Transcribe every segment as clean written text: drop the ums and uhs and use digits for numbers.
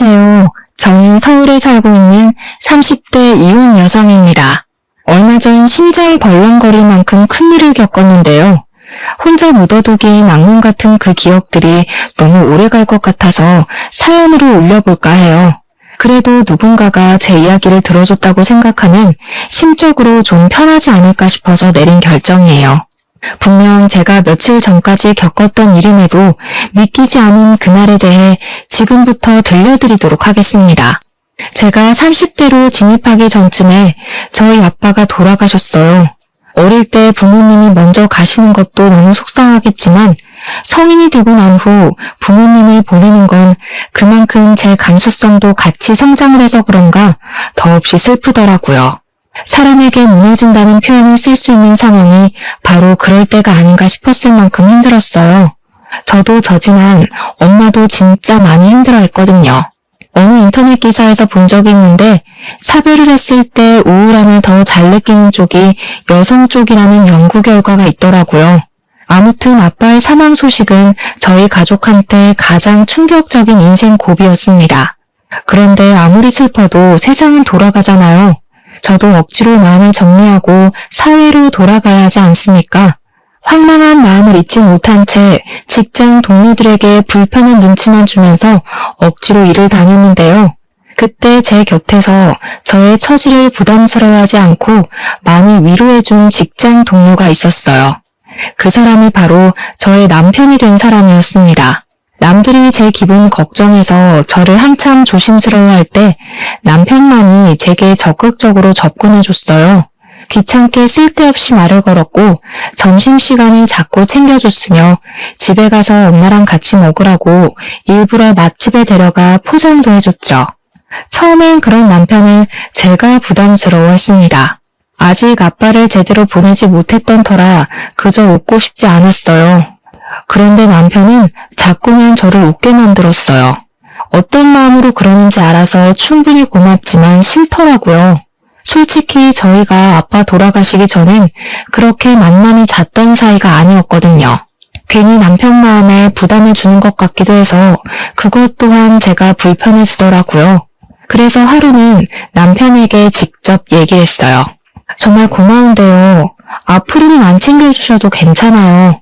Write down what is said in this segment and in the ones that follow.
안녕하세요. 저는 서울에 살고 있는 30대 이혼 여성입니다. 얼마 전 심장 벌렁거릴 만큼 큰일을 겪었는데요. 혼자 묻어두기엔 악몽 같은 그 기억들이 너무 오래 갈 것 같아서 사연으로 올려볼까 해요. 그래도 누군가가 제 이야기를 들어줬다고 생각하면 심적으로 좀 편하지 않을까 싶어서 내린 결정이에요. 분명 제가 며칠 전까지 겪었던 일임에도 믿기지 않은 그날에 대해 지금부터 들려드리도록 하겠습니다. 제가 30대로 진입하기 전쯤에 저희 아빠가 돌아가셨어요. 어릴 때 부모님이 먼저 가시는 것도 너무 속상하겠지만 성인이 되고 난 후 부모님을 보내는 건 그만큼 제 감수성도 같이 성장을 해서 그런가 더없이 슬프더라고요. 사람에게 무너진다는 표현을 쓸 수 있는 상황이 바로 그럴 때가 아닌가 싶었을 만큼 힘들었어요. 저도 저지만 엄마도 진짜 많이 힘들어했거든요. 어느 인터넷 기사에서 본 적이 있는데 사별을 했을 때 우울함을 더 잘 느끼는 쪽이 여성 쪽이라는 연구 결과가 있더라고요. 아무튼 아빠의 사망 소식은 저희 가족한테 가장 충격적인 인생 고비였습니다. 그런데 아무리 슬퍼도 세상은 돌아가잖아요. 저도 억지로 마음을 정리하고 사회로 돌아가야 하지 않습니까? 황망한 마음을 잊지 못한 채 직장 동료들에게 불편한 눈치만 주면서 억지로 일을 다녔는데요. 그때 제 곁에서 저의 처지를 부담스러워하지 않고 많이 위로해준 직장 동료가 있었어요. 그 사람이 바로 저의 남편이 된 사람이었습니다. 남들이 제 기분 걱정해서 저를 한참 조심스러워할 때 남편만이 제게 적극적으로 접근해줬어요. 귀찮게 쓸데없이 말을 걸었고 점심시간을 자꾸 챙겨줬으며 집에 가서 엄마랑 같이 먹으라고 일부러 맛집에 데려가 포장도 해줬죠. 처음엔 그런 남편을 제가 부담스러워했습니다. 아직 아빠를 제대로 보내지 못했던 터라 그저 웃고 싶지 않았어요. 그런데 남편은 자꾸만 저를 웃게 만들었어요. 어떤 마음으로 그러는지 알아서 충분히 고맙지만 싫더라고요. 솔직히 저희가 아빠 돌아가시기 전엔 그렇게 만남이 잦던 사이가 아니었거든요. 괜히 남편 마음에 부담을 주는 것 같기도 해서 그것 또한 제가 불편해지더라고요. 그래서 하루는 남편에게 직접 얘기를 했어요. 정말 고마운데요. 앞으로는 안 챙겨주셔도 괜찮아요.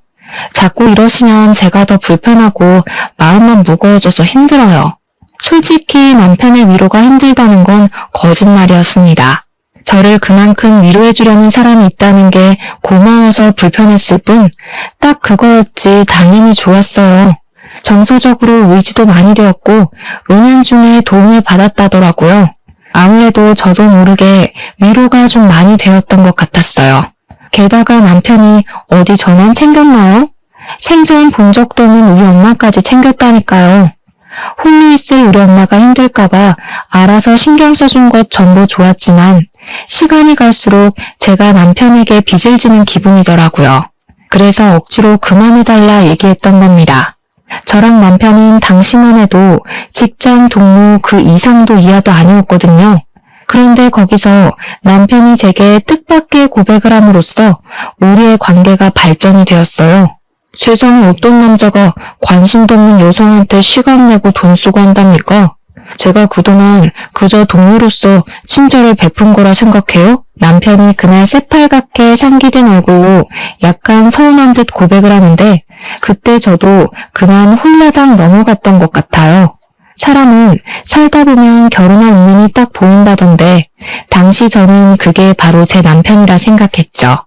자꾸 이러시면 제가 더 불편하고 마음만 무거워져서 힘들어요. 솔직히 남편의 위로가 힘들다는 건 거짓말이었습니다. 저를 그만큼 위로해주려는 사람이 있다는 게 고마워서 불편했을 뿐 딱 그거였지 당연히 좋았어요. 정서적으로 의지도 많이 되었고 은연중에 도움을 받았다더라고요. 아무래도 저도 모르게 위로가 좀 많이 되었던 것 같았어요. 게다가 남편이 어디 저만 챙겼나요? 생전 본 적도 없는 우리 엄마까지 챙겼다니까요. 홀로 있을 우리 엄마가 힘들까봐 알아서 신경 써준 것 전부 좋았지만 시간이 갈수록 제가 남편에게 빚을 지는 기분이더라고요. 그래서 억지로 그만해달라 얘기했던 겁니다. 저랑 남편은 당시만 해도 직장 동료 그 이상도 이하도 아니었거든요. 그런데 거기서 남편이 제게 뜻밖의 고백을 함으로써 우리의 관계가 발전이 되었어요. 세상에 어떤 남자가 관심도 없는 여성한테 시간 내고 돈 쓰고 한답니까? 제가 그동안 그저 동료로서 친절을 베푼 거라 생각해요? 남편이 그날 새빨갛게 상기된 얼굴로 약간 서운한 듯 고백을 하는데 그때 저도 그만 홀라당 넘어갔던 것 같아요. 사람은 살다 보면 결혼할 인연이 딱 보인다던데 당시 저는 그게 바로 제 남편이라 생각했죠.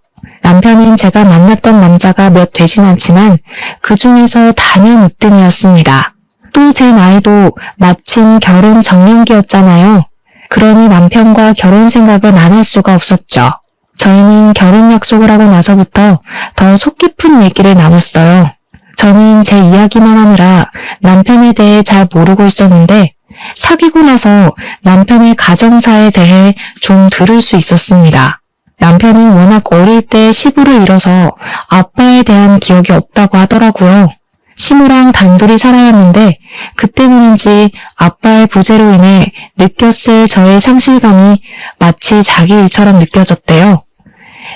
남편은 제가 만났던 남자가 몇 되진 않지만 그 중에서 단연 으뜸이었습니다. 또 제 나이도 마침 결혼 정년기였잖아요. 그러니 남편과 결혼 생각은 안 할 수가 없었죠. 저희는 결혼 약속을 하고 나서부터 더 속 깊은 얘기를 나눴어요. 저는 제 이야기만 하느라 남편에 대해 잘 모르고 있었는데 사귀고 나서 남편의 가정사에 대해 좀 들을 수 있었습니다. 남편은 워낙 어릴 때 시부를 잃어서 아빠에 대한 기억이 없다고 하더라고요. 시모랑 단둘이 살아야 했는데 그 때문인지 아빠의 부재로 인해 느꼈을 저의 상실감이 마치 자기 일처럼 느껴졌대요.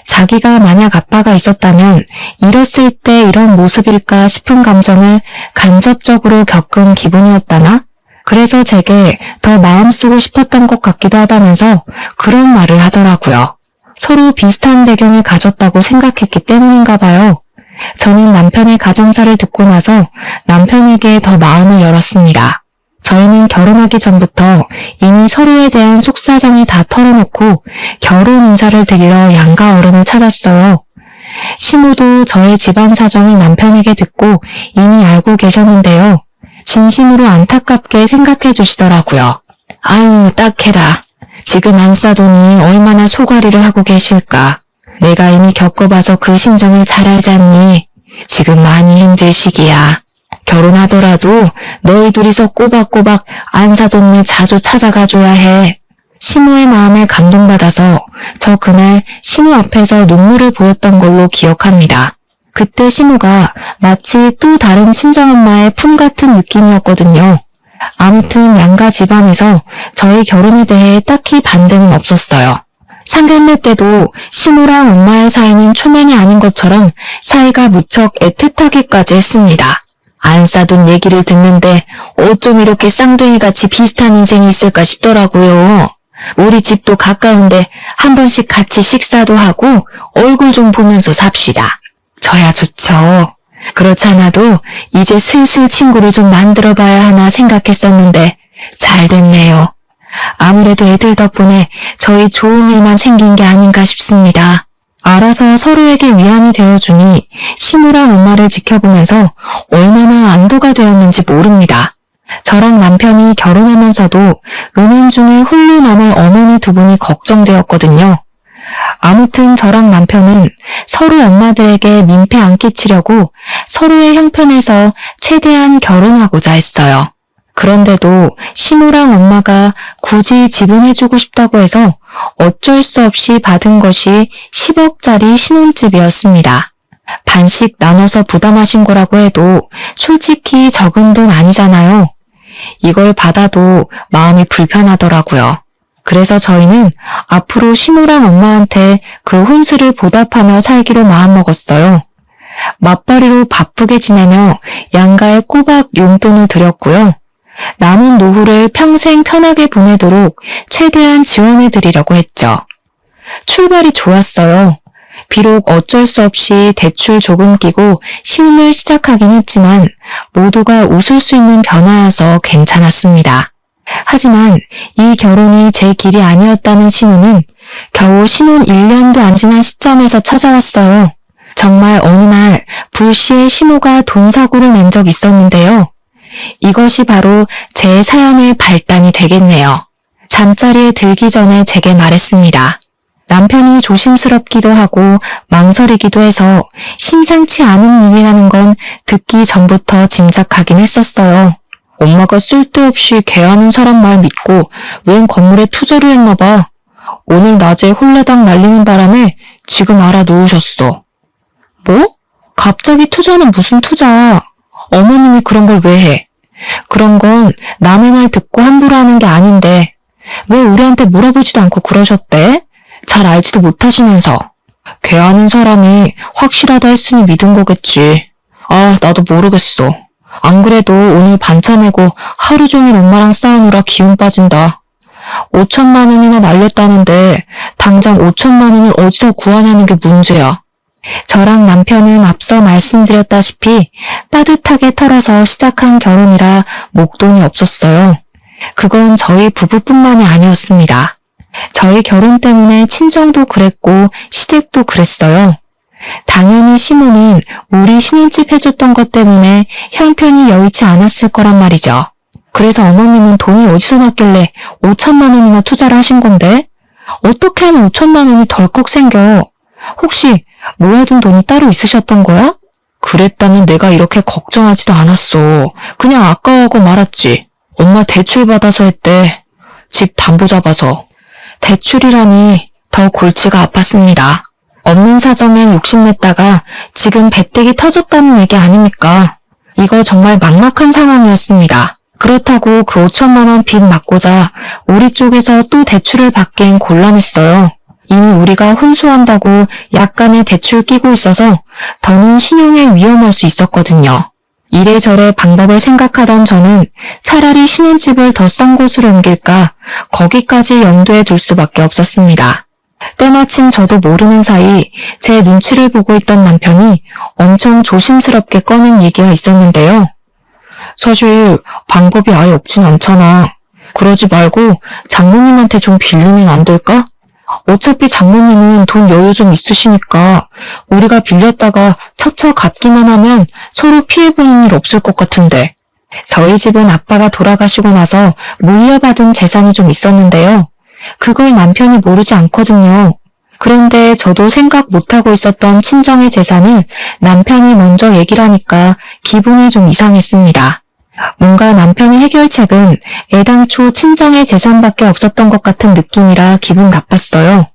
자기가 만약 아빠가 있었다면 이랬을 때 이런 모습일까 싶은 감정을 간접적으로 겪은 기분이었다나? 그래서 제게 더 마음 쓰고 싶었던 것 같기도 하다면서 그런 말을 하더라고요. 서로 비슷한 배경을 가졌다고 생각했기 때문인가 봐요. 저는 남편의 가정사를 듣고 나서 남편에게 더 마음을 열었습니다. 저희는 결혼하기 전부터 이미 서로에 대한 속사정을 다 털어놓고 결혼 인사를 드리러 양가 어른을 찾았어요. 시모도 저의 집안 사정을 남편에게 듣고 이미 알고 계셨는데요. 진심으로 안타깝게 생각해 주시더라고요. 아유, 딱해라. 지금 안 싸더니 얼마나 소가리를 하고 계실까. 내가 이미 겪어봐서 그 심정을 잘 알잖니. 지금 많이 힘들 시기야. 결혼하더라도 너희 둘이서 꼬박꼬박 안사동네 자주 찾아가줘야 해. 시모의 마음에 감동받아서 저 그날 시모 앞에서 눈물을 보였던 걸로 기억합니다. 그때 시모가 마치 또 다른 친정엄마의 품 같은 느낌이었거든요. 아무튼 양가 집안에서 저희 결혼에 대해 딱히 반대는 없었어요. 상견례 때도 시모랑 엄마의 사이는 초면이 아닌 것처럼 사이가 무척 애틋하기까지 했습니다. 안 싸돈 얘기를 듣는데 어쩜 이렇게 쌍둥이같이 비슷한 인생이 있을까 싶더라고요. 우리 집도 가까운데 한 번씩 같이 식사도 하고 얼굴 좀 보면서 삽시다. 저야 좋죠. 그렇잖아도 이제 슬슬 친구를 좀 만들어봐야 하나 생각했었는데 잘 됐네요. 아무래도 애들 덕분에 저희 좋은 일만 생긴 게 아닌가 싶습니다. 알아서 서로에게 위안이 되어주니 시모랑 엄마를 지켜보면서 얼마나 안도가 되었는지 모릅니다. 저랑 남편이 결혼하면서도 은연중에 홀로 남을 어머니 두 분이 걱정되었거든요. 아무튼 저랑 남편은 서로 엄마들에게 민폐 안 끼치려고 서로의 형편에서 최대한 결혼하고자 했어요. 그런데도 시모랑 엄마가 굳이 지분해주고 싶다고 해서 어쩔 수 없이 받은 것이 10억짜리 신혼집이었습니다. 반씩 나눠서 부담하신 거라고 해도 솔직히 적은 돈 아니잖아요. 이걸 받아도 마음이 불편하더라고요. 그래서 저희는 앞으로 시모랑 엄마한테 그 혼수를 보답하며 살기로 마음먹었어요. 맞벌이로 바쁘게 지내며 양가에 꼬박 용돈을 드렸고요. 남은 노후를 평생 편하게 보내도록 최대한 지원해드리려고 했죠. 출발이 좋았어요. 비록 어쩔 수 없이 대출 조금 끼고 신혼을 시작하긴 했지만 모두가 웃을 수 있는 변화여서 괜찮았습니다. 하지만 이 결혼이 제 길이 아니었다는 신호는 겨우 신혼 1년도 안 지난 시점에서 찾아왔어요. 정말 어느 날 불시에 시모가 돈 사고를 낸 적이 있었는데요. 이것이 바로 제 사연의 발단이 되겠네요. 잠자리에 들기 전에 제게 말했습니다. 남편이 조심스럽기도 하고 망설이기도 해서 심상치 않은 일이라는 건 듣기 전부터 짐작하긴 했었어요. 엄마가 쓸데없이 개하는 사람 말 믿고 웬 건물에 투자를 했나 봐. 오늘 낮에 홀라당 날리는 바람에 지금 알아놓으셨어. 뭐? 갑자기 투자는 무슨 투자? 어머님이 그런 걸 왜 해? 그런 건 남의 말 듣고 함부로 하는 게 아닌데 왜 우리한테 물어보지도 않고 그러셨대? 잘 알지도 못하시면서. 개하는 사람이 확실하다 했으니 믿은 거겠지. 아, 나도 모르겠어. 안 그래도 오늘 반차 내고 하루 종일 엄마랑 싸우느라 기운 빠진다. 5천만 원이나 날렸다는데 당장 5천만 원을 어디서 구하냐는 게 문제야. 저랑 남편은 앞서 말씀드렸다시피 빠듯하게 털어서 시작한 결혼이라 목돈이 없었어요. 그건 저희 부부뿐만이 아니었습니다. 저희 결혼 때문에 친정도 그랬고 시댁도 그랬어요. 당연히 시모는 우리 신혼집 해줬던 것 때문에 형편이 여의치 않았을 거란 말이죠. 그래서 어머님은 돈이 어디서 났길래 5천만 원이나 투자를 하신 건데? 어떻게 하면 5천만 원이 덜컥 생겨? 혹시 모아둔 돈이 따로 있으셨던 거야? 그랬다면 내가 이렇게 걱정하지도 않았어. 그냥 아까워하고 말았지. 엄마 대출 받아서 했대. 집 담보 잡아서. 대출이라니 더 골치가 아팠습니다. 없는 사정에 욕심냈다가 지금 배때기 터졌다는 얘기 아닙니까? 이거 정말 막막한 상황이었습니다. 그렇다고 그 5천만 원 빚 막고자 우리 쪽에서 또 대출을 받기엔 곤란했어요. 이미 우리가 혼수한다고 약간의 대출 끼고 있어서 더는 신용에 위험할 수 있었거든요. 이래저래 방법을 생각하던 저는 차라리 신혼집을 더 싼 곳으로 옮길까 거기까지 염두에 둘 수밖에 없었습니다. 때마침 저도 모르는 사이 제 눈치를 보고 있던 남편이 엄청 조심스럽게 꺼낸 얘기가 있었는데요. 사실 방법이 아예 없진 않잖아. 그러지 말고 장모님한테 좀 빌리면 안 될까? 어차피 장모님은 돈 여유 좀 있으시니까 우리가 빌렸다가 차차 갚기만 하면 서로 피해보는 일 없을 것 같은데. 저희 집은 아빠가 돌아가시고 나서 물려받은 재산이 좀 있었는데요. 그걸 남편이 모르지 않거든요. 그런데 저도 생각 못하고 있었던 친정의 재산을 남편이 먼저 얘기를 하니까 기분이 좀 이상했습니다. 뭔가 남편의 해결책은 애당초 친정의 재산밖에 없었던 것 같은 느낌이라 기분 나빴어요.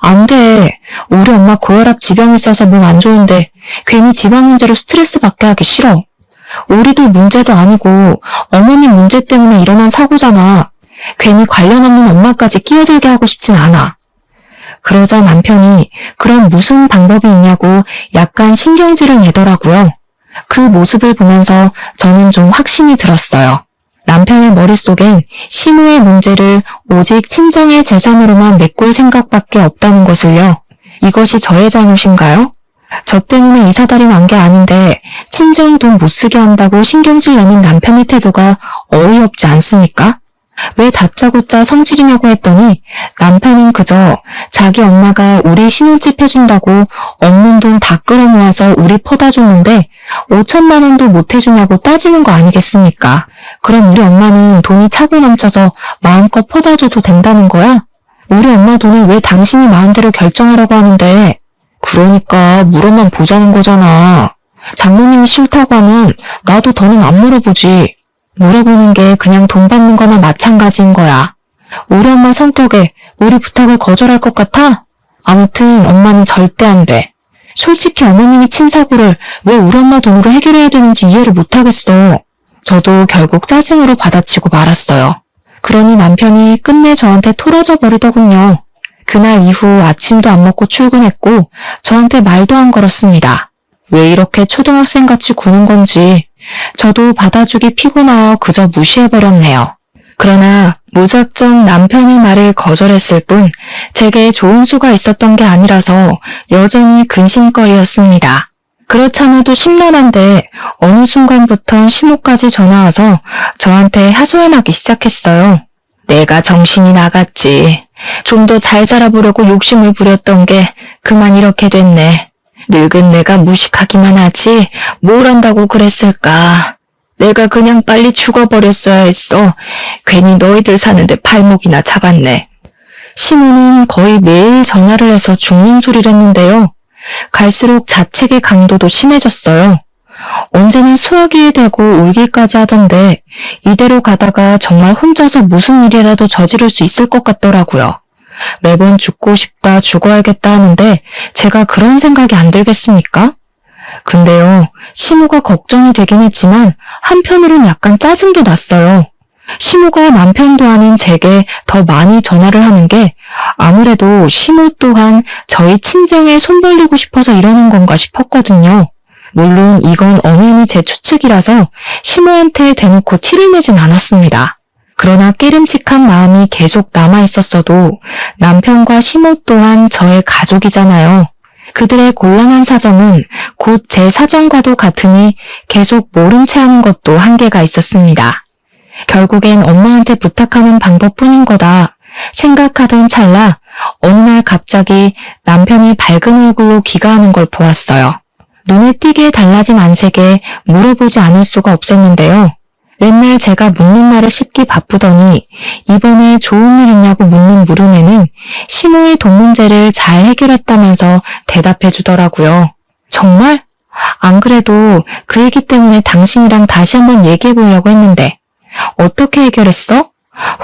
안 돼. 우리 엄마 고혈압 지병이 있어서 몸 안 좋은데 괜히 지방 문제로 스트레스 받게 하기 싫어. 우리도 문제도 아니고 어머님 문제 때문에 일어난 사고잖아. 괜히 관련 없는 엄마까지 끼어들게 하고 싶진 않아. 그러자 남편이 그럼 무슨 방법이 있냐고 약간 신경질을 내더라고요. 그 모습을 보면서 저는 좀 확신이 들었어요. 남편의 머릿속엔 시모의 문제를 오직 친정의 재산으로만 메꿀 생각밖에 없다는 것을요. 이것이 저의 잘못인가요? 저 때문에 이사달이 난 게 아닌데 친정 돈 못 쓰게 한다고 신경질 내는 남편의 태도가 어이없지 않습니까? 왜 다짜고짜 성질이냐고 했더니 남편은 그저 자기 엄마가 우리 신혼집 해준다고 없는 돈 다 끌어모아서 우리 퍼다 줬는데 5천만 원도 못 해주냐고 따지는 거 아니겠습니까? 그럼 우리 엄마는 돈이 차고 넘쳐서 마음껏 퍼다 줘도 된다는 거야? 우리 엄마 돈을 왜 당신이 마음대로 결정하라고 하는데? 그러니까 물어만 보자는 거잖아. 장모님이 싫다고 하면 나도 더는 안 물어보지. 물어보는 게 그냥 돈 받는 거나 마찬가지인 거야. 우리 엄마 성격에 우리 부탁을 거절할 것 같아? 아무튼 엄마는 절대 안 돼. 솔직히 어머님이 친 사고를 왜 우리 엄마 돈으로 해결해야 되는지 이해를 못하겠어. 저도 결국 짜증으로 받아치고 말았어요. 그러니 남편이 끝내 저한테 토라져 버리더군요. 그날 이후 아침도 안 먹고 출근했고 저한테 말도 안 걸었습니다. 왜 이렇게 초등학생같이 구는 건지 저도 받아주기 피곤하여 그저 무시해버렸네요. 그러나 무작정 남편의 말을 거절했을 뿐 제게 좋은 수가 있었던 게 아니라서 여전히 근심거리였습니다. 그렇잖아도 심란한데 어느 순간부터 시모까지 전화와서 저한테 하소연하기 시작했어요. 내가 정신이 나갔지. 좀 더 잘 살아보려고 욕심을 부렸던 게 그만 이렇게 됐네. 늙은 내가 무식하기만 하지 뭘 한다고 그랬을까. 내가 그냥 빨리 죽어버렸어야 했어. 괜히 너희들 사는데 발목이나 잡았네. 시모는 거의 매일 전화를 해서 죽는 소리를 했는데요. 갈수록 자책의 강도도 심해졌어요. 언제는 수화기에 대고 울기까지 하던데 이대로 가다가 정말 혼자서 무슨 일이라도 저지를 수 있을 것 같더라고요. 매번 죽고 싶다, 죽어야겠다 하는데 제가 그런 생각이 안 들겠습니까? 근데요, 시모가 걱정이 되긴 했지만 한편으론 약간 짜증도 났어요. 시모가 남편도 아닌 제게 더 많이 전화를 하는 게 아무래도 시모 또한 저희 친정에 손 벌리고 싶어서 이러는 건가 싶었거든요. 물론 이건 엄연히 제 추측이라서 시모한테 대놓고 티를 내진 않았습니다. 그러나 깨름칙한 마음이 계속 남아있었어도 남편과 시모 또한 저의 가족이잖아요. 그들의 곤란한 사정은 곧 제 사정과도 같으니 계속 모른 채 하는 것도 한계가 있었습니다. 결국엔 엄마한테 부탁하는 방법뿐인 거다 생각하던 찰나 어느 날 갑자기 남편이 밝은 얼굴로 귀가하는 걸 보았어요. 눈에 띄게 달라진 안색에 물어보지 않을 수가 없었는데요. 맨날 제가 묻는 말을 씹기 바쁘더니 이번에 좋은 일 있냐고 묻는 물음에는 시모의 돈 문제를 잘 해결했다면서 대답해 주더라고요. 정말? 안 그래도 그 얘기 때문에 당신이랑 다시 한번 얘기해 보려고 했는데 어떻게 해결했어?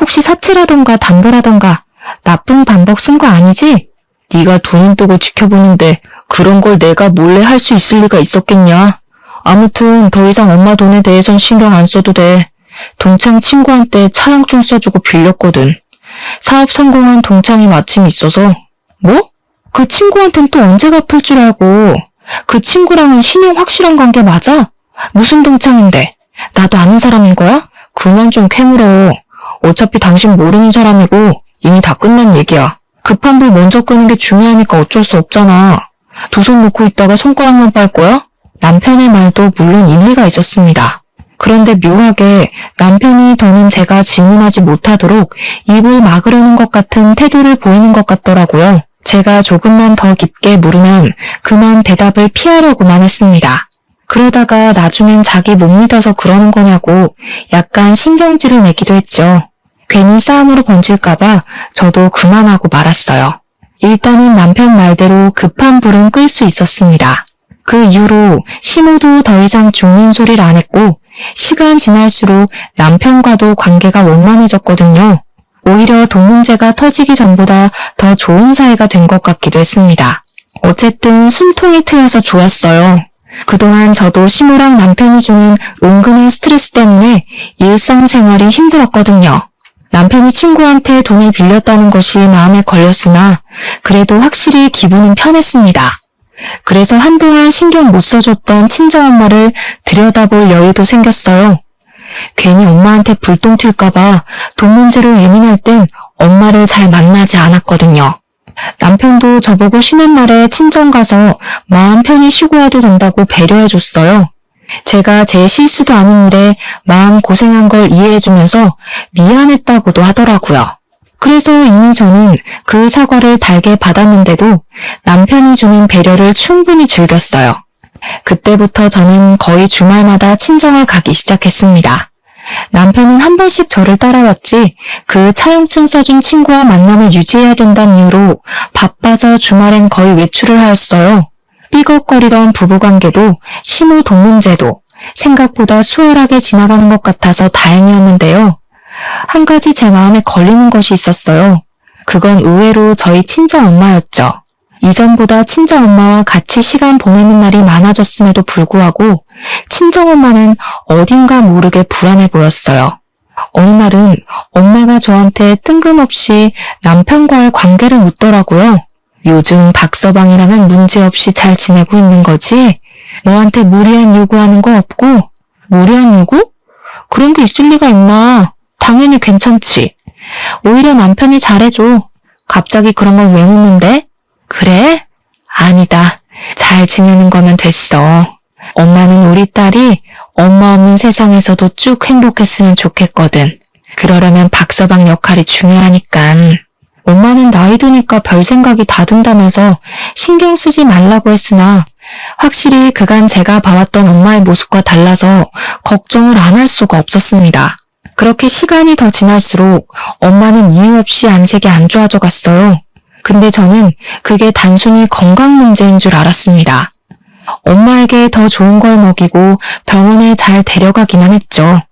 혹시 사채라던가 담보라던가 나쁜 방법 쓴 거 아니지? 네가 돈 뜨고 지켜보는데 그런 걸 내가 몰래 할 수 있을 리가 있었겠냐? 아무튼 더 이상 엄마 돈에 대해선 신경 안 써도 돼. 동창 친구한테 차용증 써주고 빌렸거든. 사업 성공한 동창이 마침 있어서. 뭐? 그 친구한텐 또 언제 갚을 줄 알고. 그 친구랑은 신용 확실한 관계 맞아? 무슨 동창인데? 나도 아는 사람인 거야? 그만 좀 캐물어. 어차피 당신 모르는 사람이고 이미 다 끝난 얘기야. 급한 불 먼저 끄는 게 중요하니까 어쩔 수 없잖아. 두 손 놓고 있다가 손가락만 빨 거야? 남편의 말도 물론 일리가 있었습니다. 그런데 묘하게 남편이 더는 제가 질문하지 못하도록 입을 막으려는 것 같은 태도를 보이는 것 같더라고요. 제가 조금만 더 깊게 물으면 그만 대답을 피하려고만 했습니다. 그러다가 나중엔 자기 못 믿어서 그러는 거냐고 약간 신경질을 내기도 했죠. 괜히 싸움으로 번질까봐 저도 그만하고 말았어요. 일단은 남편 말대로 급한 불은 끌 수 있었습니다. 그 이후로 시모도 더 이상 죽는 소리를 안 했고 시간 지날수록 남편과도 관계가 원만해졌거든요. 오히려 돈 문제가 터지기 전보다 더 좋은 사이가 된 것 같기도 했습니다. 어쨌든 숨통이 트여서 좋았어요. 그동안 저도 시모랑 남편이 주는 은근한 스트레스 때문에 일상생활이 힘들었거든요. 남편이 친구한테 돈을 빌렸다는 것이 마음에 걸렸으나 그래도 확실히 기분은 편했습니다. 그래서 한동안 신경 못 써줬던 친정엄마를 들여다볼 여유도 생겼어요. 괜히 엄마한테 불똥 튈까봐 돈 문제로 예민할 땐 엄마를 잘 만나지 않았거든요. 남편도 저보고 쉬는 날에 친정 가서 마음 편히 쉬고 와도 된다고 배려해줬어요. 제가 제 실수도 아닌 일에 마음 고생한 걸 이해해주면서 미안했다고도 하더라고요. 그래서 이미 저는 그 사과를 달게 받았는데도 남편이 주는 배려를 충분히 즐겼어요. 그때부터 저는 거의 주말마다 친정을 가기 시작했습니다. 남편은 한 번씩 저를 따라왔지 그 차용증 써준 친구와 만남을 유지해야 된다는 이유로 바빠서 주말엔 거의 외출을 하였어요. 삐걱거리던 부부관계도 시모 돈 문제도 생각보다 수월하게 지나가는 것 같아서 다행이었는데요. 한 가지 제 마음에 걸리는 것이 있었어요. 그건 의외로 저희 친정엄마였죠. 이전보다 친정엄마와 같이 시간 보내는 날이 많아졌음에도 불구하고 친정엄마는 어딘가 모르게 불안해 보였어요. 어느 날은 엄마가 저한테 뜬금없이 남편과의 관계를 묻더라고요. 요즘 박서방이랑은 문제없이 잘 지내고 있는 거지? 너한테 무리한 요구하는 거 없고? 무리한 요구? 그런 게 있을 리가 있나? 당연히 괜찮지. 오히려 남편이 잘해줘. 갑자기 그런 걸 왜 묻는데? 그래? 아니다. 잘 지내는 거면 됐어. 엄마는 우리 딸이 엄마 없는 세상에서도 쭉 행복했으면 좋겠거든. 그러려면 박서방 역할이 중요하니깐. 엄마는 나이 드니까 별 생각이 다 든다면서 신경 쓰지 말라고 했으나 확실히 그간 제가 봐왔던 엄마의 모습과 달라서 걱정을 안 할 수가 없었습니다. 그렇게 시간이 더 지날수록 엄마는 이유 없이 안색이 안 좋아져 갔어요. 근데 저는 그게 단순히 건강 문제인 줄 알았습니다. 엄마에게 더 좋은 걸 먹이고 병원에 잘 데려가기만 했죠.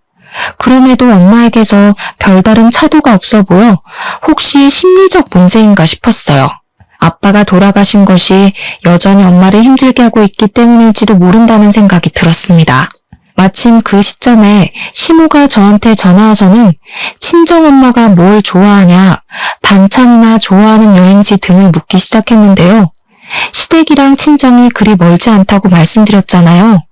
그럼에도 엄마에게서 별다른 차도가 없어 보여 혹시 심리적 문제인가 싶었어요. 아빠가 돌아가신 것이 여전히 엄마를 힘들게 하고 있기 때문일지도 모른다는 생각이 들었습니다. 마침 그 시점에 시모가 저한테 전화와서는 친정엄마가 뭘 좋아하냐, 반찬이나 좋아하는 여행지 등을 묻기 시작했는데요. 시댁이랑 친정이 그리 멀지 않다고 말씀드렸잖아요.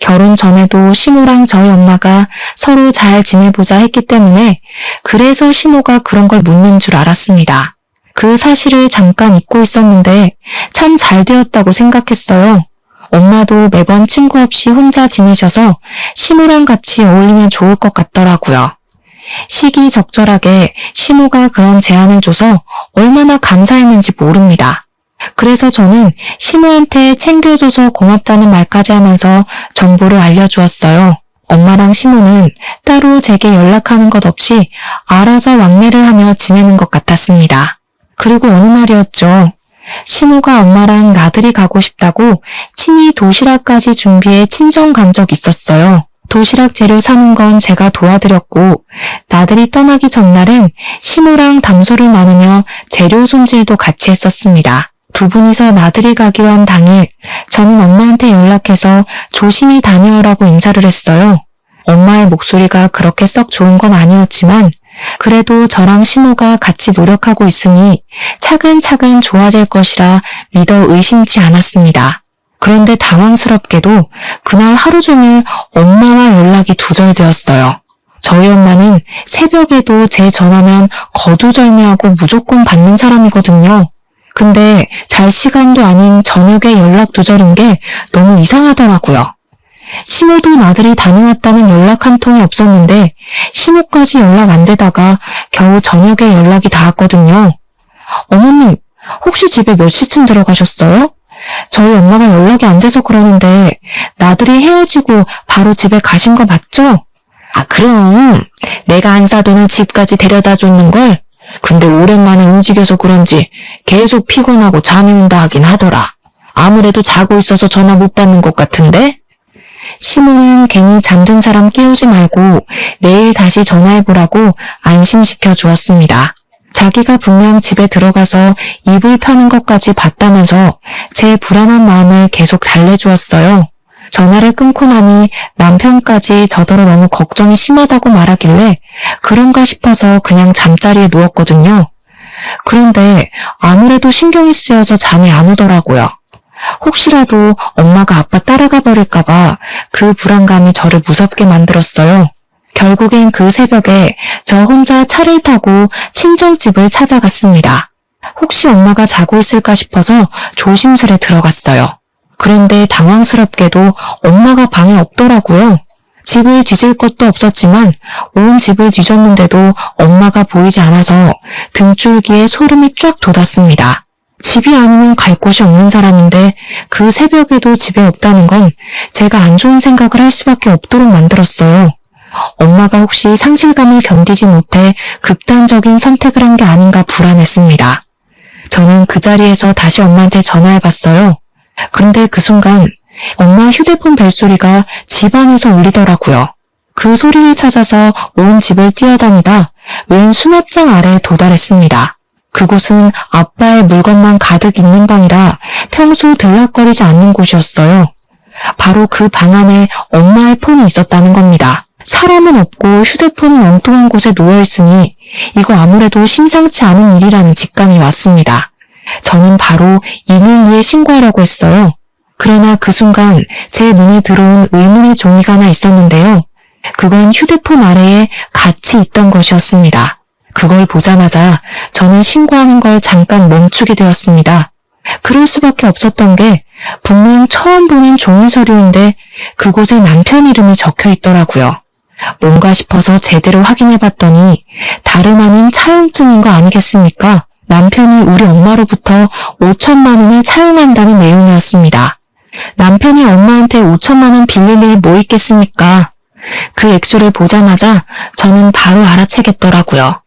결혼 전에도 시모랑 저희 엄마가 서로 잘 지내보자 했기 때문에 그래서 시모가 그런 걸 묻는 줄 알았습니다. 그 사실을 잠깐 잊고 있었는데 참 잘 되었다고 생각했어요. 엄마도 매번 친구 없이 혼자 지내셔서 시모랑 같이 어울리면 좋을 것 같더라고요. 시기적절하게 시모가 그런 제안을 줘서 얼마나 감사했는지 모릅니다. 그래서 저는 시모한테 챙겨줘서 고맙다는 말까지 하면서 정보를 알려주었어요. 엄마랑 시모는 따로 제게 연락하는 것 없이 알아서 왕래를 하며 지내는 것 같았습니다. 그리고 어느 날이었죠. 시모가 엄마랑 나들이 가고 싶다고 친히 도시락까지 준비해 친정 간 적 있었어요. 도시락 재료 사는 건 제가 도와드렸고 나들이 떠나기 전날은 시모랑 담소를 나누며 재료 손질도 같이 했었습니다. 두 분이서 나들이 가기로 한 당일 저는 엄마한테 연락해서 조심히 다녀오라고 인사를 했어요. 엄마의 목소리가 그렇게 썩 좋은 건 아니었지만 그래도 저랑 시모가 같이 노력하고 있으니 차근차근 좋아질 것이라 믿어 의심치 않았습니다. 그런데 당황스럽게도 그날 하루 종일 엄마와 연락이 두절되었어요. 저희 엄마는 새벽에도 제 전화면 거두절미하고 무조건 받는 사람이거든요. 근데 잘 시간도 아닌 저녁에 연락 두절인 게 너무 이상하더라고요. 시모도 나들이 다녀왔다는 연락 한 통이 없었는데 시모까지 연락 안 되다가 겨우 저녁에 연락이 닿았거든요. 어머님, 혹시 집에 몇 시쯤 들어가셨어요? 저희 엄마가 연락이 안 돼서 그러는데 나들이 헤어지고 바로 집에 가신 거 맞죠? 아, 그럼 내가 안 사돈을 집까지 데려다 줬는걸? 근데 오랜만에 움직여서 그런지 계속 피곤하고 잠이 온다 하긴 하더라. 아무래도 자고 있어서 전화 못 받는 것 같은데? 시모는 괜히 잠든 사람 깨우지 말고 내일 다시 전화해보라고 안심시켜 주었습니다. 자기가 분명 집에 들어가서 이불 펴는 것까지 봤다면서 제 불안한 마음을 계속 달래주었어요. 전화를 끊고 나니 남편까지 저더러 너무 걱정이 심하다고 말하길래 그런가 싶어서 그냥 잠자리에 누웠거든요. 그런데 아무래도 신경이 쓰여서 잠이 안 오더라고요. 혹시라도 엄마가 아빠 따라가 버릴까봐 그 불안감이 저를 무섭게 만들었어요. 결국엔 그 새벽에 저 혼자 차를 타고 친정집을 찾아갔습니다. 혹시 엄마가 자고 있을까 싶어서 조심스레 들어갔어요. 그런데 당황스럽게도 엄마가 방에 없더라고요. 집을 뒤질 것도 없었지만 온 집을 뒤졌는데도 엄마가 보이지 않아서 등줄기에 소름이 쫙 돋았습니다. 집이 아니면 갈 곳이 없는 사람인데 그 새벽에도 집에 없다는 건 제가 안 좋은 생각을 할 수밖에 없도록 만들었어요. 엄마가 혹시 상실감을 견디지 못해 극단적인 선택을 한 게 아닌가 불안했습니다. 저는 그 자리에서 다시 엄마한테 전화해봤어요. 그런데 그 순간 엄마 휴대폰 벨소리가 집 안에서 울리더라고요. 그 소리를 찾아서 온 집을 뛰어다니다 웬 수납장 아래에 도달했습니다. 그곳은 아빠의 물건만 가득 있는 방이라 평소 들락거리지 않는 곳이었어요. 바로 그 방 안에 엄마의 폰이 있었다는 겁니다. 사람은 없고 휴대폰은 엉뚱한 곳에 놓여있으니 이거 아무래도 심상치 않은 일이라는 직감이 왔습니다. 저는 바로 112에 신고하려고 했어요. 그러나 그 순간 제 눈에 들어온 의문의 종이가 하나 있었는데요. 그건 휴대폰 아래에 같이 있던 것이었습니다. 그걸 보자마자 저는 신고하는 걸 잠깐 멈추게 되었습니다. 그럴 수밖에 없었던 게 분명 처음 보는 종이 서류인데 그곳에 남편 이름이 적혀 있더라고요. 뭔가 싶어서 제대로 확인해봤더니 다름 아닌 차용증인 거 아니겠습니까? 남편이 우리 엄마로부터 5천만 원을 차용한다는 내용이었습니다. 남편이 엄마한테 5천만 원 빌릴 일 뭐 있겠습니까? 그 액수를 보자마자 저는 바로 알아채겠더라고요.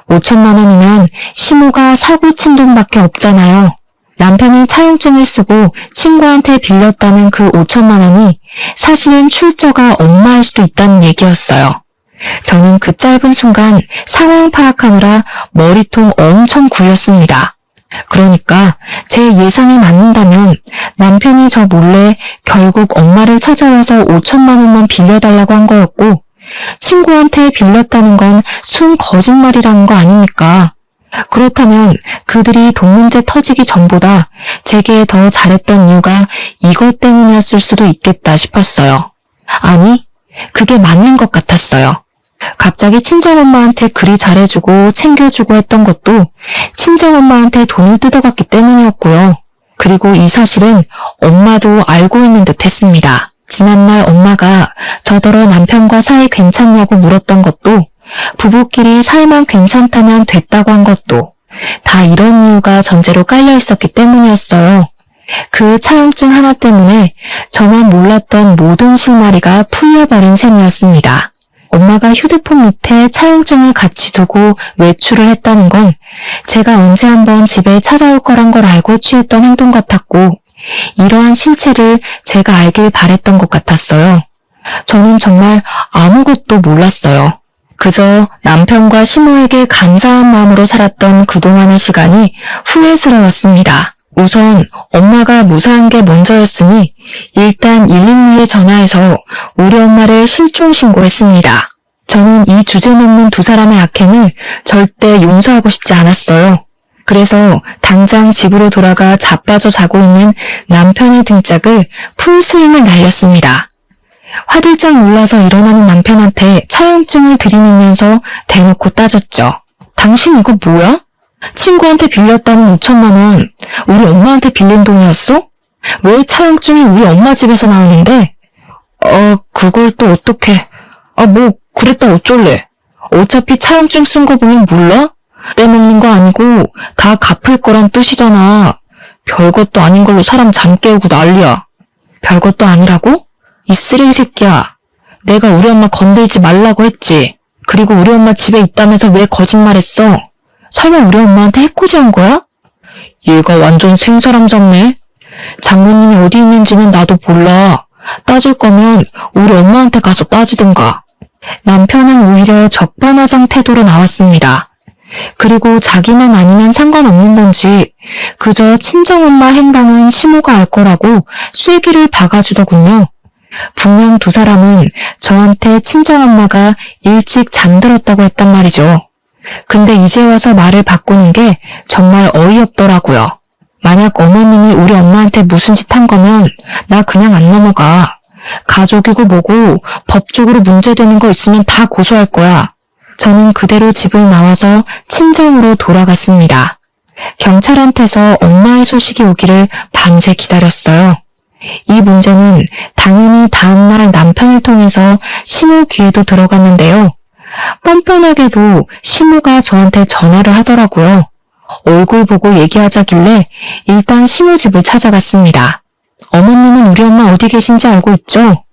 5천만 원이면 시모가 사고 친 돈밖에 없잖아요. 남편이 차용증을 쓰고 친구한테 빌렸다는 그 5천만 원이 사실은 출처가 엄마일 수도 있다는 얘기였어요. 저는 그 짧은 순간 상황 파악하느라 머리통 엄청 굴렸습니다. 그러니까 제 예상이 맞는다면 남편이 저 몰래 결국 엄마를 찾아와서 5천만 원만 빌려달라고 한 거였고 친구한테 빌렸다는 건 순 거짓말이라는 거 아닙니까? 그렇다면 그들이 돈 문제 터지기 전보다 제게 더 잘했던 이유가 이것 때문이었을 수도 있겠다 싶었어요. 아니, 그게 맞는 것 같았어요. 갑자기 친정엄마한테 그리 잘해주고 챙겨주고 했던 것도 친정엄마한테 돈을 뜯어갔기 때문이었고요. 그리고 이 사실은 엄마도 알고 있는 듯 했습니다. 지난날 엄마가 저더러 남편과 사이 괜찮냐고 물었던 것도 부부끼리 사이만 괜찮다면 됐다고 한 것도 다 이런 이유가 전제로 깔려 있었기 때문이었어요. 그 차용증 하나 때문에 저만 몰랐던 모든 실마리가 풀려버린 셈이었습니다. 엄마가 휴대폰 밑에 차용증을 같이 두고 외출을 했다는 건 제가 언제 한번 집에 찾아올 거란 걸 알고 취했던 행동 같았고 이러한 실체를 제가 알길 바랬던 것 같았어요. 저는 정말 아무것도 몰랐어요. 그저 남편과 시모에게 감사한 마음으로 살았던 그동안의 시간이 후회스러웠습니다. 우선 엄마가 무사한 게 먼저였으니 일단 112에 전화해서 우리 엄마를 실종 신고했습니다. 저는 이 주제넘는 두 사람의 악행을 절대 용서하고 싶지 않았어요. 그래서 당장 집으로 돌아가 자빠져 자고 있는 남편의 등짝을 풀스윙을 날렸습니다. 화들짝 놀라서 일어나는 남편한테 차용증을 들이밀면서 대놓고 따졌죠. 당신 이거 뭐야? 친구한테 빌렸다는 5천만 원, 우리 엄마한테 빌린 돈이었어? 왜 차용증이 우리 엄마 집에서 나오는데? 그걸 또 어떡해. 뭐 그랬다 어쩔래. 어차피 차용증 쓴 거 보면 몰라? 떼먹는 거 아니고 다 갚을 거란 뜻이잖아. 별것도 아닌 걸로 사람 잠 깨우고 난리야. 별것도 아니라고? 이 쓰레기 새끼야. 내가 우리 엄마 건들지 말라고 했지. 그리고 우리 엄마 집에 있다면서 왜 거짓말했어? 설마 우리 엄마한테 해코지한 거야? 얘가 완전 생사람 잡네. 장모님이 어디 있는지는 나도 몰라. 따질 거면 우리 엄마한테 가서 따지든가. 남편은 오히려 적반하장 태도로 나왔습니다. 그리고 자기만 아니면 상관없는 건지 그저 친정엄마 행방은 시모가 알 거라고 쐐기를 박아주더군요. 분명 두 사람은 저한테 친정엄마가 일찍 잠들었다고 했단 말이죠. 근데 이제 와서 말을 바꾸는 게 정말 어이없더라고요. 만약 어머님이 우리 엄마한테 무슨 짓 한 거면 나 그냥 안 넘어가. 가족이고 뭐고 법적으로 문제되는 거 있으면 다 고소할 거야. 저는 그대로 집을 나와서 친정으로 돌아갔습니다. 경찰한테서 엄마의 소식이 오기를 밤새 기다렸어요. 이 문제는 당연히 다음날 남편을 통해서 시모 귀에도 들어갔는데요. 뻔뻔하게도 시모가 저한테 전화를 하더라고요. 얼굴 보고 얘기하자길래 일단 시모 집을 찾아갔습니다. 어머님은 우리 엄마 어디 계신지 알고 있죠?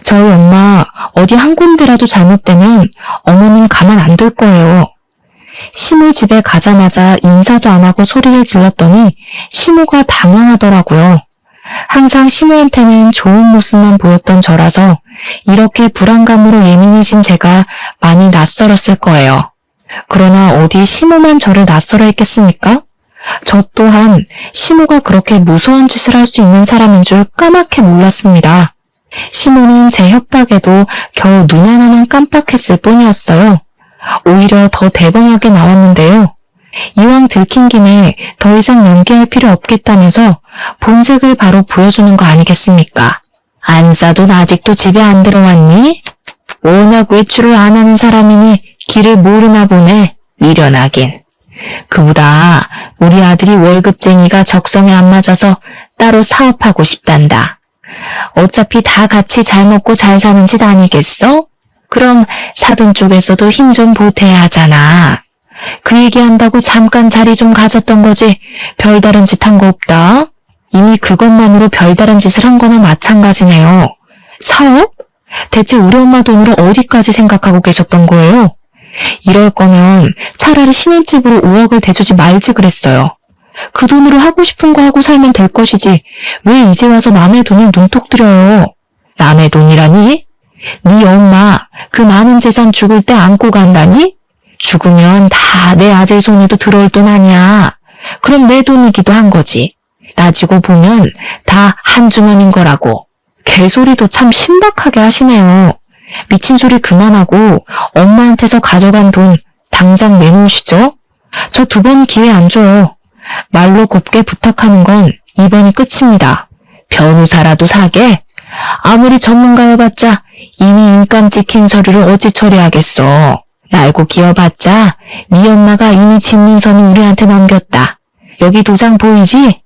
저희 엄마 어디 한 군데라도 잘못되면 어머님 가만 안 둘 거예요. 시모 집에 가자마자 인사도 안 하고 소리를 질렀더니 시모가 당황하더라고요. 항상 시모한테는 좋은 모습만 보였던 저라서 이렇게 불안감으로 예민해진 제가 많이 낯설었을 거예요. 그러나 어디 시모만 저를 낯설어 했겠습니까? 저 또한 시모가 그렇게 무서운 짓을 할 수 있는 사람인 줄 까맣게 몰랐습니다. 시모는 제 협박에도 겨우 눈 하나만 깜빡했을 뿐이었어요. 오히려 더 대범하게 나왔는데요. 이왕 들킨 김에 더 이상 연기할 필요 없겠다면서 본색을 바로 보여주는 거 아니겠습니까? 안사돈 아직도 집에 안 들어왔니? 워낙 외출을 안 하는 사람이니 길을 모르나 보네. 미련하긴. 그보다 우리 아들이 월급쟁이가 적성에 안 맞아서 따로 사업하고 싶단다. 어차피 다 같이 잘 먹고 잘 사는 짓 아니겠어? 그럼 사돈 쪽에서도 힘 좀 보태야 하잖아. 그 얘기한다고 잠깐 자리 좀 가졌던 거지 별다른 짓 한 거 없다. 이미 그것만으로 별다른 짓을 한 거나 마찬가지네요. 사업? 대체 우리 엄마 돈으로 어디까지 생각하고 계셨던 거예요? 이럴 거면 차라리 신혼집으로 5억을 대주지 말지 그랬어요. 그 돈으로 하고 싶은 거 하고 살면 될 것이지 왜 이제 와서 남의 돈을 눈독 들여요? 남의 돈이라니? 네 엄마 그 많은 재산 죽을 때 안고 간다니? 죽으면 다 내 아들 손에도 들어올 돈 아니야. 그럼 내 돈이기도 한 거지. 따지고 보면 다 한 주머니인 거라고. 개소리도 참 신박하게 하시네요. 미친 소리 그만하고 엄마한테서 가져간 돈 당장 내놓으시죠? 저 2번 기회 안 줘요. 말로 곱게 부탁하는 건 이번이 끝입니다. 변호사라도 사게? 아무리 전문가여봤자 이미 인감 찍힌 서류를 어찌 처리하겠어. 날고 기어봤자 네 엄마가 이미 집문서는 우리한테 넘겼다. 여기 도장 보이지?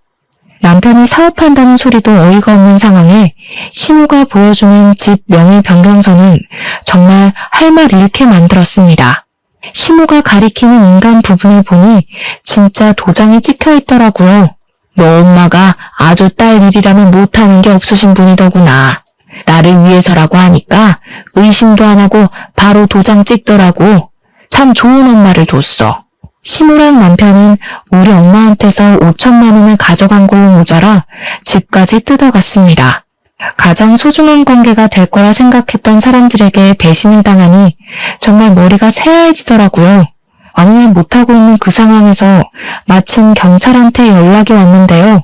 남편이 사업한다는 소리도 어이가 없는 상황에 시모가 보여주는 집 명의 변경서는 정말 할 말 잃게 만들었습니다. 시모가 가리키는 인간 부분을 보니 진짜 도장이 찍혀 있더라고요. 너 엄마가 아주 딸 일이라면 못하는 게 없으신 분이더구나. 나를 위해서라고 하니까 의심도 안 하고 바로 도장 찍더라고. 참 좋은 엄마를 뒀어. 시모랑 남편은 우리 엄마한테서 5천만 원을 가져간 걸로 모자라 집까지 뜯어갔습니다. 가장 소중한 관계가 될 거라 생각했던 사람들에게 배신을 당하니 정말 머리가 새하얘지더라고요. 아무 말 못하고 있는 그 상황에서 마침 경찰한테 연락이 왔는데요.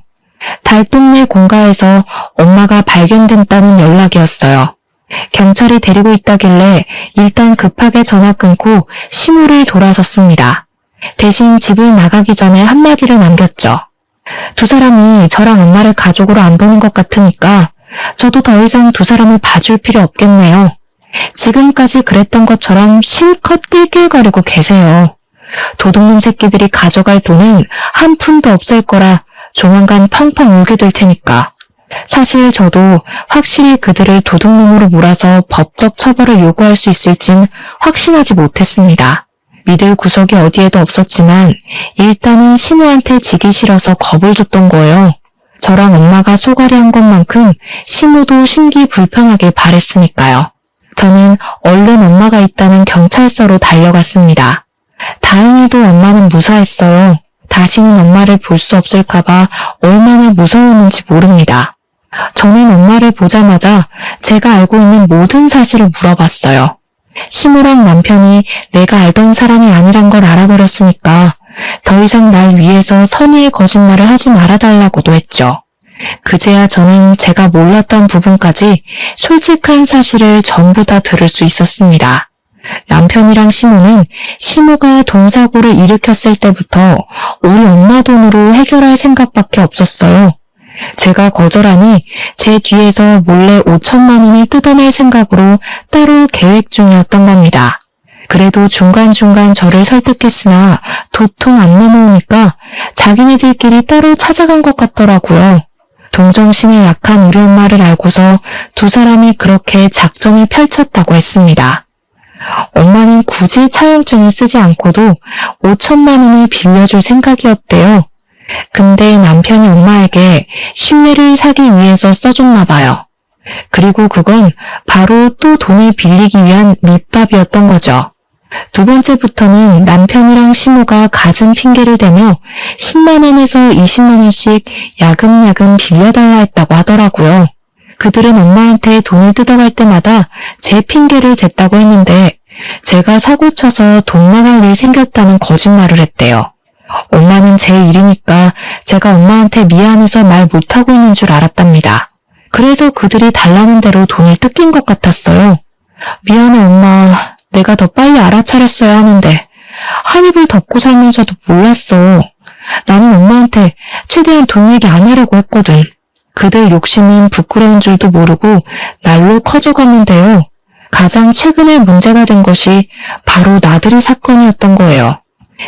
달동네 공가에서 엄마가 발견됐다는 연락이었어요. 경찰이 데리고 있다길래 일단 급하게 전화 끊고 시모를 돌아섰습니다. 대신 집을 나가기 전에 한마디를 남겼죠. 두 사람이 저랑 엄마를 가족으로 안 보는 것 같으니까 저도 더 이상 두 사람을 봐줄 필요 없겠네요. 지금까지 그랬던 것처럼 실컷 낄낄거리고 계세요. 도둑놈 새끼들이 가져갈 돈은 한 푼도 없을 거라 조만간 펑펑 울게 될 테니까. 사실 저도 확실히 그들을 도둑놈으로 몰아서 법적 처벌을 요구할 수 있을진 확신하지 못했습니다. 믿을 구석이 어디에도 없었지만 일단은 시모한테 지기 싫어서 겁을 줬던 거예요. 저랑 엄마가 쏘가리한 것만큼 시모도 심기 불편하길 바랬으니까요. 저는 얼른 엄마가 있다는 경찰서로 달려갔습니다. 다행히도 엄마는 무사했어요. 다시는 엄마를 볼 수 없을까봐 얼마나 무서웠는지 모릅니다. 저는 엄마를 보자마자 제가 알고 있는 모든 사실을 물어봤어요. 시모랑 남편이 내가 알던 사람이 아니란 걸 알아버렸으니까 더 이상 날 위해서 선의의 거짓말을 하지 말아달라고도 했죠. 그제야 저는 제가 몰랐던 부분까지 솔직한 사실을 전부 다 들을 수 있었습니다. 남편이랑 시모는 시모가 돈사고를 일으켰을 때부터 우리 엄마 돈으로 해결할 생각밖에 없었어요. 제가 거절하니 제 뒤에서 몰래 5천만 원을 뜯어낼 생각으로 따로 계획 중이었던 겁니다. 그래도 중간중간 저를 설득했으나 도통 안 넘어오니까 자기네들끼리 따로 찾아간 것 같더라고요. 동정심에 약한 우리 엄마를 알고서 두 사람이 그렇게 작전을 펼쳤다고 했습니다. 엄마는 굳이 차용증을 쓰지 않고도 5천만 원을 빌려줄 생각이었대요. 근데 남편이 엄마에게 신뢰를 사기 위해서 써줬나 봐요. 그리고 그건 바로 또 돈을 빌리기 위한 밑밥이었던 거죠. 두 번째부터는 남편이랑 시모가 갖은 핑계를 대며 10만 원에서 20만 원씩 야금야금 빌려달라 했다고 하더라고요. 그들은 엄마한테 돈을 뜯어갈 때마다 제 핑계를 댔다고 했는데 제가 사고쳐서 돈 나갈 일 생겼다는 거짓말을 했대요. 엄마는 제 일이니까 제가 엄마한테 미안해서 말 못하고 있는 줄 알았답니다. 그래서 그들이 달라는 대로 돈을 뜯긴 것 같았어요. 미안해 엄마, 내가 더 빨리 알아차렸어야 하는데 한 입을 덮고 살면서도 몰랐어. 나는 엄마한테 최대한 돈 얘기 안 하려고 했거든. 그들 욕심은 부끄러운 줄도 모르고 날로 커져갔는데요. 가장 최근에 문제가 된 것이 바로 나들이 사건이었던 거예요.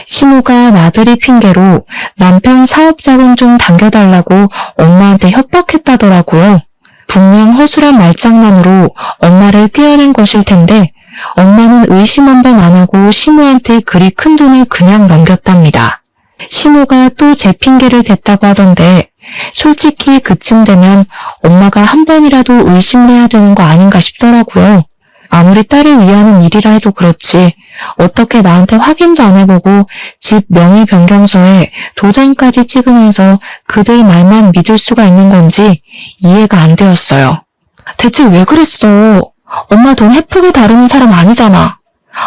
시모가 나들이 핑계로 남편 사업자금 좀 당겨달라고 엄마한테 협박했다더라고요. 분명 허술한 말장난으로 엄마를 꿰어낸 것일 텐데 엄마는 의심 한 번 안 하고 시모한테 그리 큰 돈을 그냥 넘겼답니다. 시모가 또 제 핑계를 댔다고 하던데 솔직히 그쯤 되면 엄마가 한 번이라도 의심을 해야 되는 거 아닌가 싶더라고요. 아무리 딸을 위하는 일이라 해도 그렇지 어떻게 나한테 확인도 안 해보고 집 명의 변경서에 도장까지 찍으면서 그들 말만 믿을 수가 있는 건지 이해가 안 되었어요. 대체 왜 그랬어? 엄마 돈 헤프게 다루는 사람 아니잖아.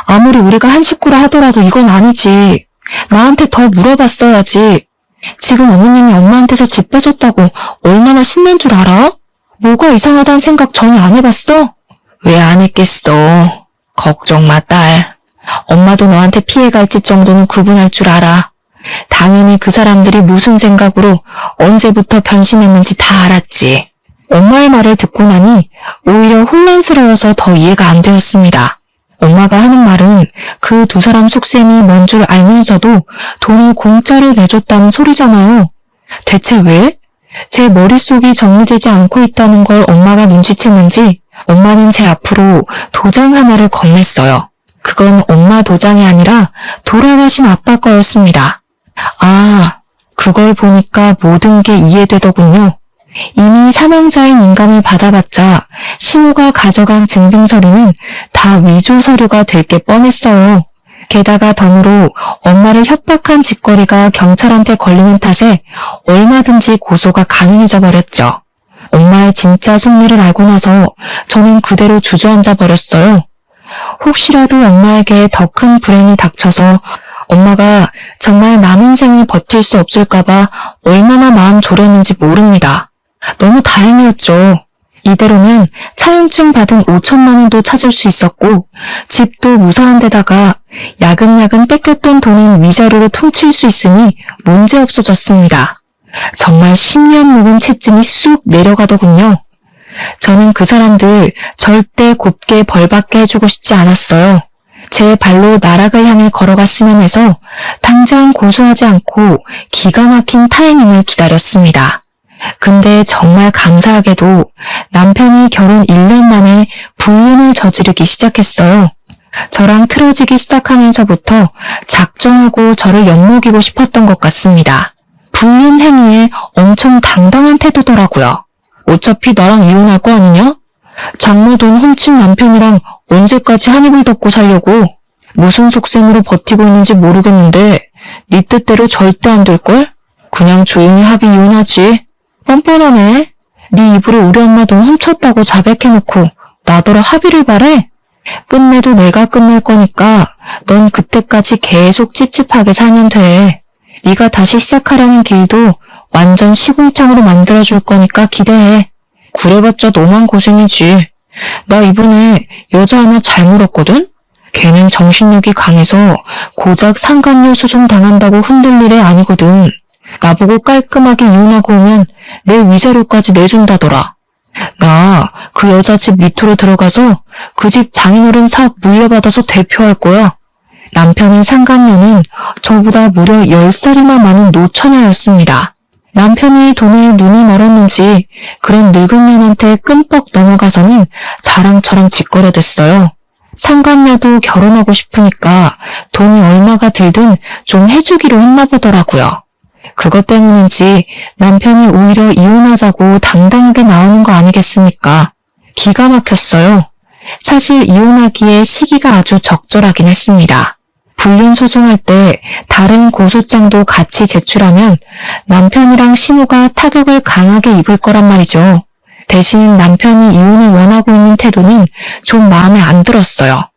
아무리 우리가 한 식구라 하더라도 이건 아니지. 나한테 더 물어봤어야지. 지금 어머님이 엄마한테서 집 뺏었다고 얼마나 신난 줄 알아? 뭐가 이상하다는 생각 전혀 안 해봤어? 왜 안 했겠어. 걱정 마, 딸. 엄마도 너한테 피해갈지 정도는 구분할 줄 알아. 당연히 그 사람들이 무슨 생각으로 언제부터 변심했는지 다 알았지. 엄마의 말을 듣고 나니 오히려 혼란스러워서 더 이해가 안 되었습니다. 엄마가 하는 말은 그 두 사람 속셈이 뭔 줄 알면서도 돈을 공짜로 내줬다는 소리잖아요. 대체 왜? 제 머릿속이 정리되지 않고 있다는 걸 엄마가 눈치챘는지 엄마는 제 앞으로 도장 하나를 건넸어요. 그건 엄마 도장이 아니라 돌아가신 아빠 거였습니다. 아, 그걸 보니까 모든 게 이해되더군요. 이미 사망자인 인감을 받아봤자 시모가 가져간 증빙서류는 다 위조 서류가 될 게 뻔했어요. 게다가 덤으로 엄마를 협박한 짓거리가 경찰한테 걸리는 탓에 얼마든지 고소가 가능해져 버렸죠. 엄마의 진짜 속내를 알고 나서 저는 그대로 주저앉아 버렸어요. 혹시라도 엄마에게 더 큰 불행이 닥쳐서 엄마가 정말 남은 생을 버틸 수 없을까봐 얼마나 마음 졸였는지 모릅니다. 너무 다행이었죠. 이대로면 차용증 받은 5천만 원도 찾을 수 있었고 집도 무사한 데다가 야금야금 뺏겼던 돈은 위자료로 퉁칠 수 있으니 문제 없어졌습니다. 정말 10년 묵은 채증이 쑥 내려가더군요. 저는 그 사람들 절대 곱게 벌받게 해주고 싶지 않았어요. 제 발로 나락을 향해 걸어갔으면 해서 당장 고소하지 않고 기가 막힌 타이밍을 기다렸습니다. 근데 정말 감사하게도 남편이 결혼 1년 만에 불륜을 저지르기 시작했어요. 저랑 틀어지기 시작하면서부터 작정하고 저를 엿먹이고 싶었던 것 같습니다. 불륜 행위에 엄청 당당한 태도더라고요. 어차피 나랑 이혼할 거 아니냐? 장모 돈 훔친 남편이랑 언제까지 한 입을 덮고 살려고? 무슨 속셈으로 버티고 있는지 모르겠는데 네 뜻대로 절대 안 될걸? 그냥 조용히 합의 이혼하지. 뻔뻔하네. 네 입으로 우리 엄마 돈 훔쳤다고 자백해놓고 나더러 합의를 바래? 끝내도 내가 끝낼 거니까 넌 그때까지 계속 찝찝하게 살면 돼. 네가 다시 시작하려는 길도 완전 시궁창으로 만들어줄 거니까 기대해. 그래봤자 너만 고생이지. 나 이번에 여자 하나 잘 물었거든? 걔는 정신력이 강해서 고작 상간녀 소송 당한다고 흔들릴 애 아니거든. 나보고 깔끔하게 이혼하고 오면 내 위자료까지 내준다더라. 나 그 여자 집 밑으로 들어가서 그 집 장인어른 사업 물려받아서 대표할 거야. 남편의 상간녀는 저보다 무려 10살이나 많은 노처녀였습니다. 남편이 돈에 눈이 멀었는지 그런 늙은 년한테 끔뻑 넘어가서는 자랑처럼 짓거려댔어요. 상간녀도 결혼하고 싶으니까 돈이 얼마가 들든 좀 해주기로 했나 보더라고요. 그것 때문인지 남편이 오히려 이혼하자고 당당하게 나오는 거 아니겠습니까? 기가 막혔어요. 사실 이혼하기에 시기가 아주 적절하긴 했습니다. 불륜 소송할 때 다른 고소장도 같이 제출하면 남편이랑 시모가 타격을 강하게 입을 거란 말이죠. 대신 남편이 이혼을 원하고 있는 태도는 좀 마음에 안 들었어요.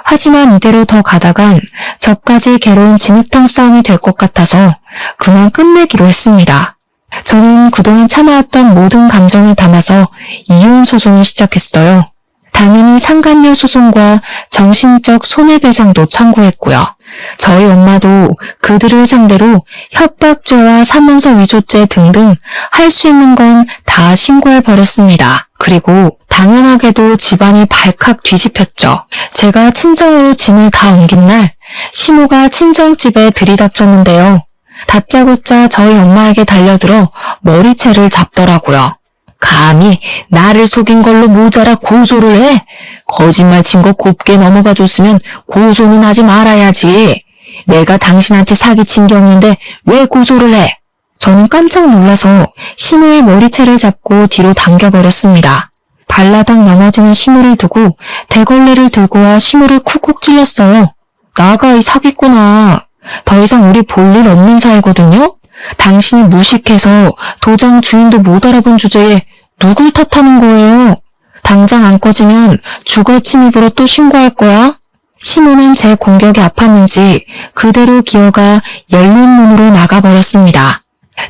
하지만 이대로 더 가다간 저까지 괴로운 진흙탕 싸움이 될 것 같아서 그만 끝내기로 했습니다. 저는 그동안 참아왔던 모든 감정을 담아서 이혼 소송을 시작했어요. 당연히 상간녀 소송과 정신적 손해배상도 청구했고요. 저희 엄마도 그들을 상대로 협박죄와 사문서 위조죄 등등 할 수 있는 건 다 신고해버렸습니다. 그리고 당연하게도 집안이 발칵 뒤집혔죠. 제가 친정으로 짐을 다 옮긴 날 시모가 친정집에 들이닥쳤는데요. 다짜고짜 저희 엄마에게 달려들어 머리채를 잡더라고요. 감히 나를 속인 걸로 모자라 고소를 해? 거짓말 친 거 곱게 넘어가 줬으면 고소는 하지 말아야지. 내가 당신한테 사기친 게 없는데 왜 고소를 해? 저는 깜짝 놀라서 시모의 머리채를 잡고 뒤로 당겨버렸습니다. 발라당 넘어지는 시모를 두고 대걸레를 들고 와 시모를 쿡쿡 찔렀어요. 나가 이 사기꾼아. 더 이상 우리 볼 일 없는 사이거든요? 당신이 무식해서 도장 주인도 못 알아본 주제에 누굴 탓하는 거예요? 당장 안 꺼지면 주거 침입으로 또 신고할 거야? 시모는 제 공격이 아팠는지 그대로 기어가 열린 문으로 나가버렸습니다.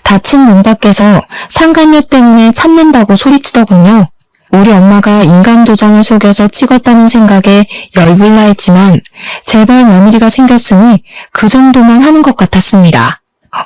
닫힌 문 밖에서 상간녀 때문에 참는다고 소리치더군요. 우리 엄마가 인감 도장을 속여서 찍었다는 생각에 열불나 했지만 제발 며느리가 생겼으니 그 정도만 하는 것 같았습니다.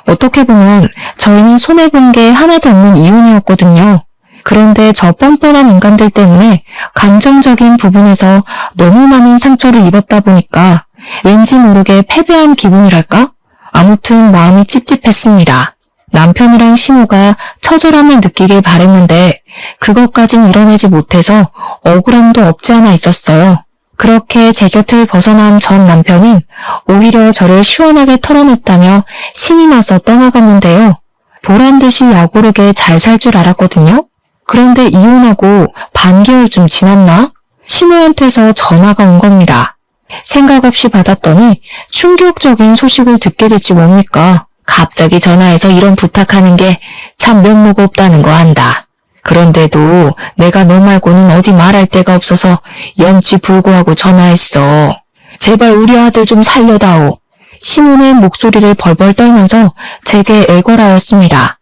어떻게 보면 저희는 손해본 게 하나도 없는 이혼이었거든요. 그런데 저 뻔뻔한 인간들 때문에 감정적인 부분에서 너무 많은 상처를 입었다 보니까 왠지 모르게 패배한 기분이랄까? 아무튼 마음이 찝찝했습니다. 남편이랑 시모가 처절함을 느끼길 바랬는데 그것까진 이뤄내지 못해서 억울함도 없지 않아 있었어요. 그렇게 제 곁을 벗어난 전 남편은 오히려 저를 시원하게 털어냈다며 신이 나서 떠나갔는데요. 보란듯이 약오르게 잘 살 줄 알았거든요. 그런데 이혼하고 반개월쯤 지났나? 시모한테서 전화가 온 겁니다. 생각 없이 받았더니 충격적인 소식을 듣게 됐지 뭡니까? 갑자기 전화해서 이런 부탁하는 게 참 면목 없다는 거 안다. 그런데도 내가 너 말고는 어디 말할 데가 없어서 염치불고하고 전화했어. 제발 우리 아들 좀 살려다오. 시몬의 목소리를 벌벌 떨면서 제게 애걸하였습니다.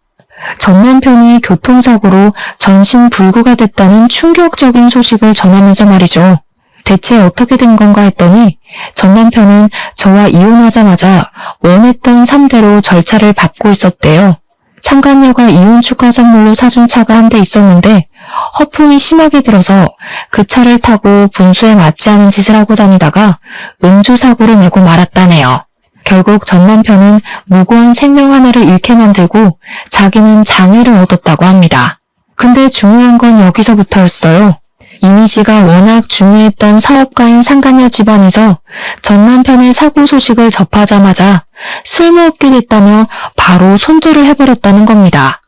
전 남편이 교통사고로 전신불구가 됐다는 충격적인 소식을 전하면서 말이죠. 대체 어떻게 된 건가 했더니 전 남편은 저와 이혼하자마자 원했던 3대로 절차를 밟고 있었대요. 상간녀가 이혼 축하 선물로 사준 차가 한 대 있었는데 허풍이 심하게 들어서 그 차를 타고 분수에 맞지 않은 짓을 하고 다니다가 음주사고를 내고 말았다네요. 결국 전 남편은 무고한 생명 하나를 잃게 만들고 자기는 장애를 얻었다고 합니다. 근데 중요한 건 여기서부터였어요. 이미지가 워낙 중요했던 사업가인 상간녀 집안에서 전 남편의 사고 소식을 접하자마자 쓸모없게 됐다며 바로 손절을 해버렸다는 겁니다.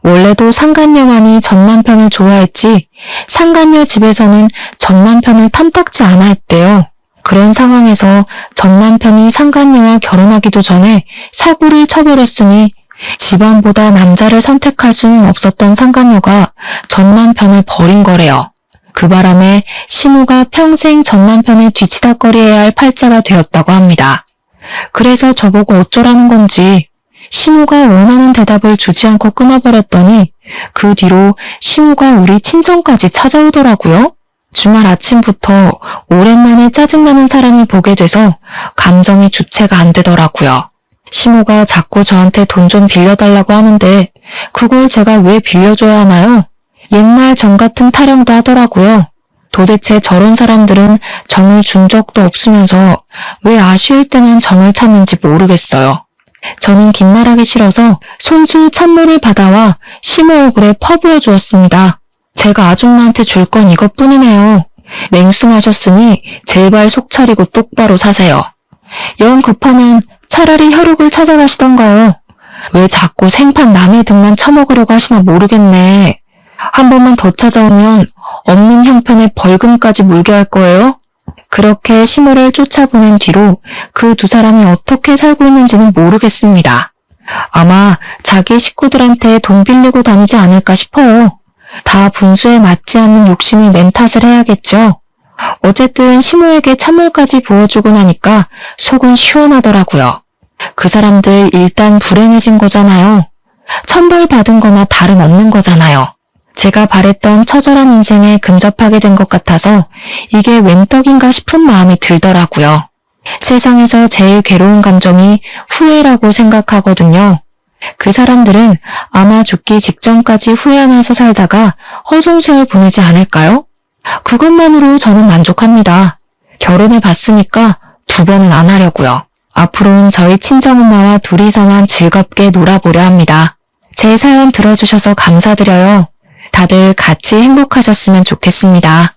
원래도 상간녀만이 전 남편을 좋아했지 상간녀 집에서는 전 남편을 탐탁지 않아 했대요. 그런 상황에서 전 남편이 상간녀와 결혼하기도 전에 사고를 쳐버렸으니 집안보다 남자를 선택할 수는 없었던 상간녀가 전 남편을 버린 거래요. 그 바람에 시모가 평생 전 남편을 뒤치다꺼리해야 할 팔자가 되었다고 합니다. 그래서 저보고 어쩌라는 건지 시모가 원하는 대답을 주지 않고 끊어버렸더니 그 뒤로 시모가 우리 친정까지 찾아오더라고요. 주말 아침부터 오랜만에 짜증나는 사람이 보게 돼서 감정이 주체가 안 되더라고요. 시모가 자꾸 저한테 돈 좀 빌려달라고 하는데 그걸 제가 왜 빌려줘야 하나요? 옛날 정 같은 타령도 하더라고요. 도대체 저런 사람들은 정을 준 적도 없으면서 왜 아쉬울 때만 정을 찾는지 모르겠어요. 저는 긴 말하기 싫어서 손수 찬물을 받아와 시모 얼굴에 퍼부어 주었습니다. 제가 아줌마한테 줄 건 이것뿐이네요. 맹숭하셨으니 제발 속 차리고 똑바로 사세요. 영 급하면 차라리 혈육을 찾아가시던가요. 왜 자꾸 생판 남의 등만 처먹으려고 하시나 모르겠네. 한 번만 더 찾아오면 없는 형편에 벌금까지 물게 할 거예요? 그렇게 시모를 쫓아보낸 뒤로 그 두 사람이 어떻게 살고 있는지는 모르겠습니다. 아마 자기 식구들한테 돈 빌리고 다니지 않을까 싶어요. 다 분수에 맞지 않는 욕심이 낸 탓을 해야겠죠. 어쨌든 시모에게 찬물까지 부어주고 나니까 속은 시원하더라고요. 그 사람들 일단 불행해진 거잖아요. 천벌받은 거나 다름없는 거잖아요. 제가 바랬던 처절한 인생에 근접하게 된 것 같아서 이게 웬 떡인가 싶은 마음이 들더라고요. 세상에서 제일 괴로운 감정이 후회라고 생각하거든요. 그 사람들은 아마 죽기 직전까지 후회하면서 살다가 허송세월 보내지 않을까요? 그것만으로 저는 만족합니다. 결혼해 봤으니까 2번은 안 하려고요. 앞으로는 저희 친정엄마와 둘이서만 즐겁게 놀아보려 합니다. 제 사연 들어주셔서 감사드려요. 다들 같이 행복하셨으면 좋겠습니다.